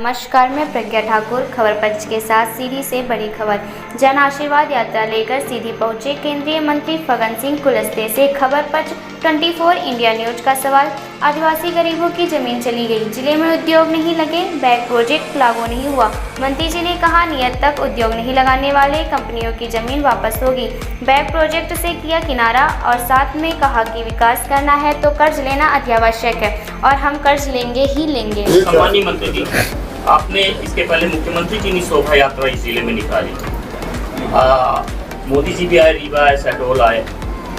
नमस्कार, मैं प्रज्ञा ठाकुर। खबर पंच के साथ सीधी से बड़ी खबर। जन आशीर्वाद यात्रा लेकर सीधी पहुंचे केंद्रीय मंत्री फग्गन सिंह कुलस्ते से खबर पंच 24 इंडिया न्यूज का सवाल। आदिवासी गरीबों की जमीन चली गई, जिले में उद्योग नहीं लगे, बैग प्रोजेक्ट लागू नहीं हुआ। मंत्री जी ने कहा, नियत तक उद्योग नहीं लगाने वाले कंपनियों की जमीन वापस होगी। बैग प्रोजेक्ट से किया किनारा और साथ में कहा कि विकास करना है तो कर्ज लेना अत्यावश्यक है और हम कर्ज लेंगे ही लेंगे। सम्मानीय मंत्री जी, आपने इसके पहले मुख्यमंत्री जी ने शोभा यात्रा इस जिले में निकाली। मोदी जी भी आए, रीवा आए, शहडोल आए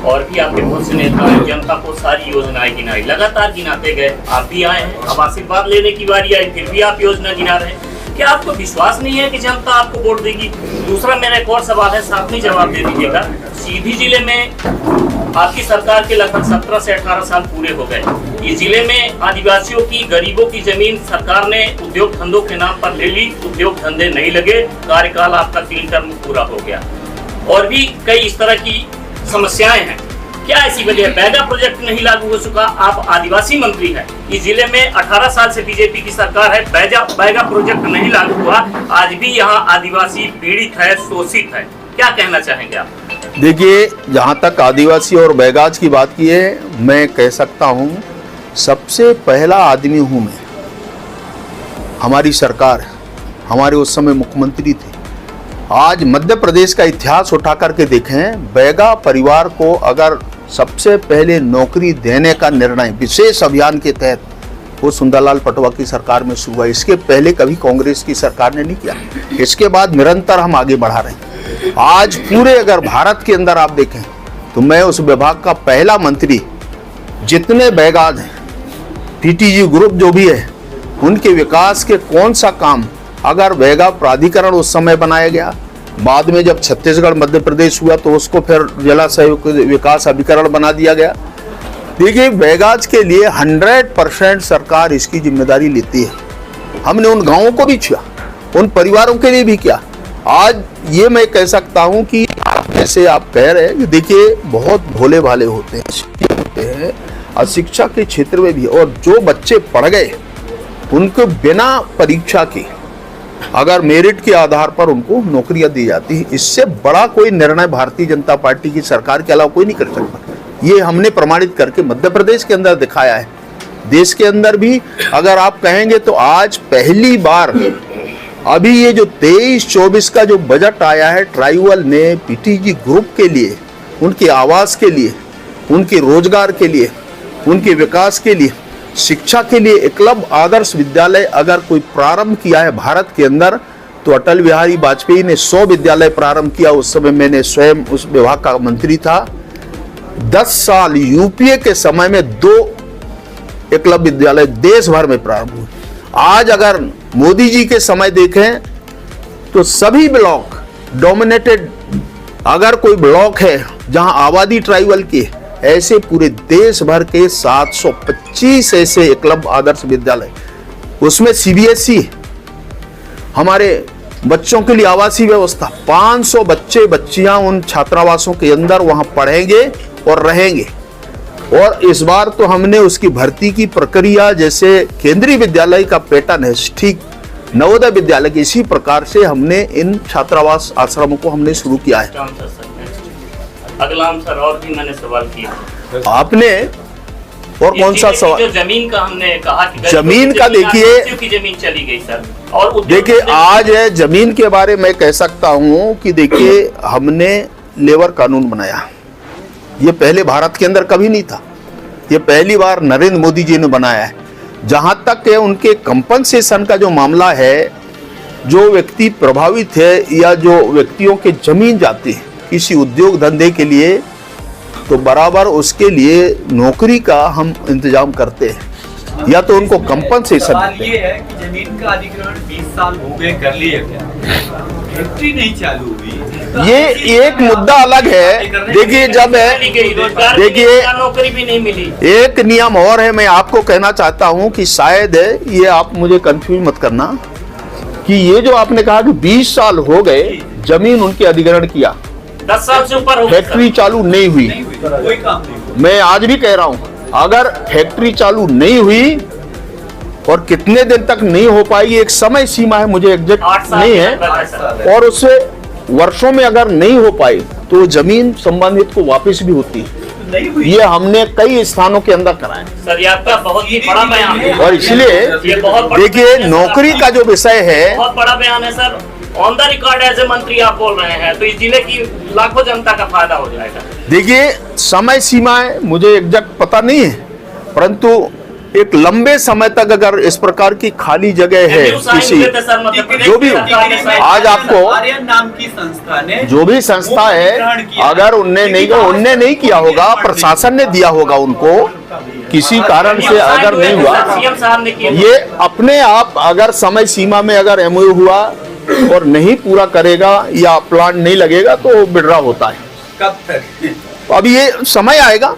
और भी आपके बहुत से नेता आए, जनता को सारी योजनाएं गिनाई, लगातार गिनाते गए। आप भी आए हैं, अब आशीर्वाद लेने की बारी आई, फिर भी आप योजना गिना रहे हैं। क्या आपको विश्वास नहीं है कि जनता आपको वोट देगी? दूसरा मेरा एक और सवाल है, साथ में जवाब दे दीजिएगा। सीधी जिले में आपकी सरकार के लगभग 17 से 18 साल पूरे हो गए। इस जिले में आदिवासियों की, गरीबों की जमीन सरकार ने उद्योग धंधों के नाम पर ले ली, उद्योग धंधे नहीं लगे, कार्यकाल आपका 3 टर्म पूरा हो गया और भी कई इस तरह की समस्याएं हैं। क्या ऐसी वजह है? बैगा प्रोजेक्ट नहीं लागू हो चुका। आप आदिवासी मंत्री हैं, इस जिले में 18 साल से बीजेपी की सरकार है, बैगा प्रोजेक्ट नहीं लागू हुआ। आज भी यहाँ आदिवासी पीड़ित है, शोषित है। क्या कहना चाहेंगे आप? देखिए, जहाँ तक आदिवासी और बैगाज की बात की है, मैं कह सकता हूँ सबसे पहला आदमी हूँ मैं। हमारी सरकार, हमारे उस समय मुख्यमंत्री थे। आज मध्य प्रदेश का इतिहास उठा करके देखें, बैगा परिवार को अगर सबसे पहले नौकरी देने का निर्णय विशेष अभियान के तहत वो सुंदरलाल पटवा की सरकार में शुरू हुआ। इसके पहले कभी कांग्रेस की सरकार ने नहीं किया। इसके बाद निरंतर हम आगे बढ़ा रहे हैं। आज पूरे अगर भारत के अंदर आप देखें तो मैं उस विभाग का पहला मंत्री। जितने बैगाज हैं, टीटीजी ग्रुप जो भी है, उनके विकास के कौन सा काम, अगर बैगा प्राधिकरण उस समय बनाया गया, बाद में जब छत्तीसगढ़ मध्य प्रदेश हुआ तो उसको फिर जिला सहयोग विकास अभिकरण बना दिया गया। देखिए, बैगाज के लिए 100% सरकार इसकी जिम्मेदारी लेती है। हमने उन गांवों को भी छुआ, उन परिवारों के लिए भी किया। आज ये मैं कह सकता हूं कि जैसे आप कह रहे हैं कि देखिए, बहुत भोले भाले होते हैं और शिक्षा के क्षेत्र में भी, और जो बच्चे पढ़ गए उनको बिना परीक्षा के अगर मेरिट के आधार पर उनको नौकरियां दी जाती है। इससे बड़ा कोई निर्णय भारतीय जनता पार्टी की सरकार के अलावा कोई नहीं कर सकता। ये हमने प्रमाणित करके मध्य प्रदेश के अंदर दिखाया है। देश के अंदर भी अगर आप कहेंगे तो आज पहली बार अभी ये जो 23-24 का जो बजट आया है, ट्राइबल ने पीटीजी ग्रुप के लिए, उनके आवास के लिए, उनके रोजगार के लिए, उनके विकास के लिए, शिक्षा के लिए एकलव्य आदर्श विद्यालय अगर कोई प्रारंभ किया है भारत के अंदर तो अटल बिहारी वाजपेयी ने 100 विद्यालय प्रारंभ किया। उस समय मैंने स्वयं उस विभाग का मंत्री था। 10 साल यूपीए के समय में 2 एकलव्य विद्यालय देश भर में प्रारंभ हुए। आज अगर मोदी जी के समय देखें तो सभी ब्लॉक डोमिनेटेड, अगर कोई ब्लॉक है जहां आबादी ट्राइबल की, ऐसे पूरे देश भर के 725 ऐसे एकलव्य आदर्श विद्यालय, उसमें सीबीएसई, हमारे बच्चों के लिए आवासीय व्यवस्था, 500 बच्चे बच्चियां उन छात्रावासों के अंदर वहां पढ़ेंगे और रहेंगे। और इस बार तो हमने उसकी भर्ती की प्रक्रिया, जैसे केंद्रीय विद्यालय का पैटर्न है, ठीक नवोदय विद्यालय के इसी प्रकार से हमने इन छात्रावास आश्रमों को हमने शुरू किया है। अगला सर, और भी मैंने सवाल किया आपने, और कौन सा सवाल? जो जमीन का हमने कहा कि जमीन का देखिए, की जमीन चली गई सर, और देखिए आज है जमीन के बारे में कह सकता हूं कि देखिए, हमने लेबर कानून बनाया। ये पहले भारत के अंदर कभी नहीं था, ये पहली बार नरेंद्र मोदी जी ने बनाया है। जहां तक है उनके कंपनसेशन का जो मामला है, जो व्यक्ति प्रभावित है या जो व्यक्तियों के जमीन जाती है किसी उद्योग धंधे के लिए, तो बराबर उसके लिए नौकरी का हम इंतजाम करते हैं या तो उनको कंपनसेशन देते हैं। ये है कि जमीन का अधिग्रहण 20 साल हो गए, कर लिया क्या? फैक्ट्री नहीं चालू हुई, ये एक मुद्दा अलग है। देखिए, जब है, देखिए नौकरी भी नहीं मिली। एक नियम और है, मैं आपको कहना चाहता हूं कि शायद ये आप मुझे कंफ्यूज मत करना कि ये जो आपने कहा कि 20 साल हो गए जमीन उनके अधिग्रहण किया, 10 साल से ऊपर हो गए, फैक्ट्री चालू नहीं हुई। कोई काम नहीं। मैं आज भी कह रहा हूं, अगर फैक्ट्री चालू नहीं हुई और कितने दिन तक नहीं हो पाएगी, एक समय सीमा है, मुझे 8 एग्जैक्ट साल नहीं के है, अंदर है सर। और उससे वर्षों में अगर नहीं हो पाई तो जमीन संबंधित को वापस भी होती है। नहीं हुई। ये हमने कई स्थानों के अंदर कराए सर ये आपका बहुत ही बड़ा बयान है और इसलिए ये बहुत बड़ा देखिए बयान है, सर, नौकरी आपका का जो विषय है, बहुत बड़ा बयान है sir. On the record as a मंत्री आप बोल रहे हैं, तो इस जिले की लाखों जनता का फायदा हो जाएगा। देखिए समय सीमाएं मुझे एग्जैक्ट पता नहीं है, परंतु एक लंबे समय तक अगर इस प्रकार की खाली जगह है किसी, जो भी आज आपको आर्यन नाम की संस्था ने जो भी संस्था है, अगर उनने नहीं किया होगा, प्रशासन ने दिया होगा उनको, किसी कारण से अगर नहीं हुआ, सीएम साहब ने किया। ये अपने आप अगर समय सीमा में अगर एमओयू हुआ और नहीं पूरा करेगा या प्लान नहीं लगेगा तो विड्रॉ होता है। कब तक? अब ये समय आएगा।